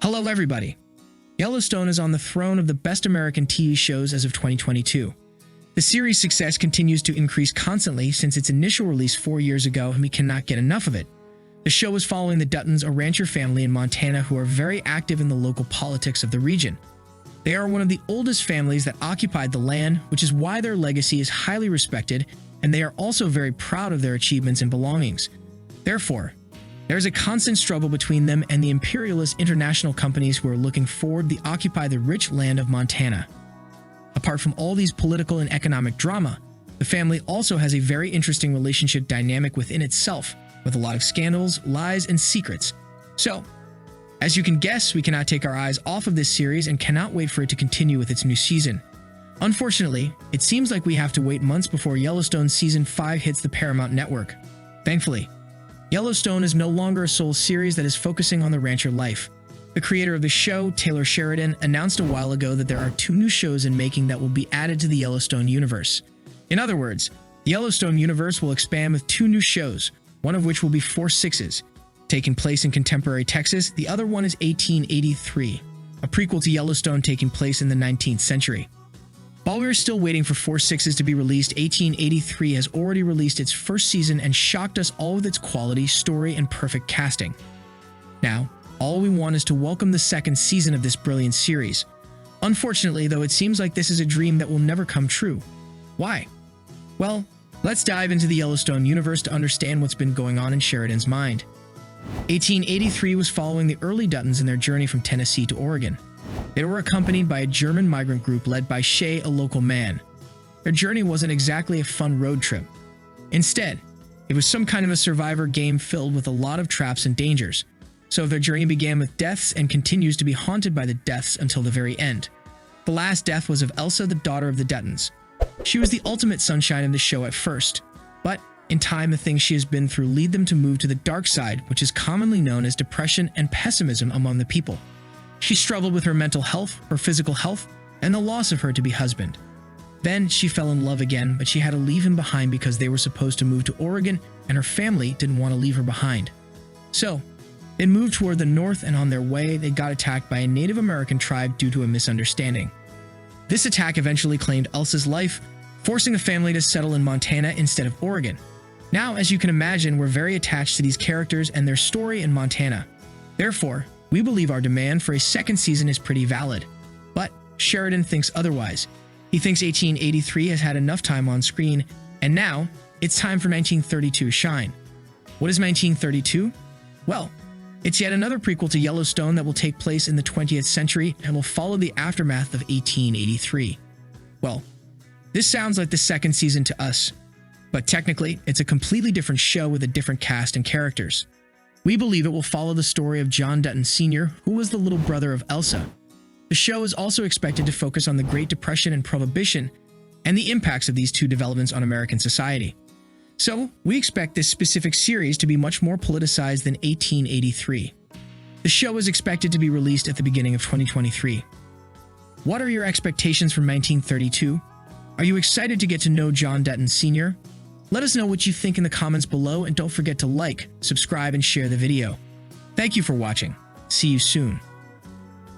Hello everybody! Yellowstone is on the throne of the best American TV shows as of 2022. The series' success continues to increase constantly since its initial release 4 years ago, and we cannot get enough of it. The show is following the Duttons, a rancher family in Montana who are very active in the local politics of the region. They are one of the oldest families that occupied the land, which is why their legacy is highly respected, and they are also very proud of their achievements and belongings. Therefore, there is a constant struggle between them and the imperialist international companies who are looking forward to occupy the rich land of Montana. Apart from all these political and economic drama, the family also has a very interesting relationship dynamic within itself, with a lot of scandals, lies, and secrets. So, as you can guess, we cannot take our eyes off of this series and cannot wait for it to continue with its new season. Unfortunately, it seems like we have to wait months before Yellowstone Season 5 hits the Paramount Network. Thankfully, Yellowstone is no longer a sole series that is focusing on the rancher life. The creator of the show, Sheridan, announced a while ago that there are 2 new shows in making that will be added to the Yellowstone Universe. In other words, the Yellowstone Universe will expand with 2 new shows, one of which will be 4 Sixes. Taking place in contemporary Texas, the other one is 1883, a prequel to Yellowstone taking place in the 19th century. While we are still waiting for 4 Sixes to be released, 1883 has already released its first season and shocked us all with its quality, story, and perfect casting. Now, all we want is to welcome the second season of this brilliant series. Unfortunately, though, it seems like this is a dream that will never come true. Why? Well, let's dive into the Yellowstone universe to understand what's been going on in Sheridan's mind. 1883 was following the early Duttons in their journey from Tennessee to Oregon. They were accompanied by a German migrant group led by Shay, a local man. Their journey wasn't exactly a fun road trip. Instead, it was some kind of a survivor game filled with a lot of traps and dangers. So their journey began with deaths and continues to be haunted by the deaths until the very end. The last death was of Elsa, the daughter of the Duttons. She was the ultimate sunshine in the show at first, but in time the things she has been through lead them to move to the dark side, which is commonly known as depression and pessimism among the people. She struggled with her mental health, her physical health, and the loss of her to-be husband. Then she fell in love again, but she had to leave him behind because they were supposed to move to Oregon and her family didn't want to leave her behind. So, they moved toward the north, and on their way, they got attacked by a Native American tribe due to a misunderstanding. This attack eventually claimed Elsa's life, forcing the family to settle in Montana instead of Oregon. Now, as you can imagine, we're very attached to these characters and their story in Montana. Therefore, we believe our demand for a second season is pretty valid. But Sheridan thinks otherwise. He thinks 1883 has had enough time on screen, and now it's time for 1932 to shine. What is 1932? Well, it's yet another prequel to Yellowstone that will take place in the 20th century and will follow the aftermath of 1883. Well, this sounds like the second season to us, but technically, it's a completely different show with a different cast and characters. We believe it will follow the story of John Dutton Sr., who was the little brother of Elsa. The show is also expected to focus on the Great Depression and Prohibition and the impacts of these 2 developments on American society. So, we expect this specific series to be much more politicized than 1883. The show is expected to be released at the beginning of 2023. What are your expectations from 1932? Are you excited to get to know John Dutton Sr.? Let us know what you think in the comments below, and don't forget to like, subscribe, and share the video. Thank you for watching. See you soon.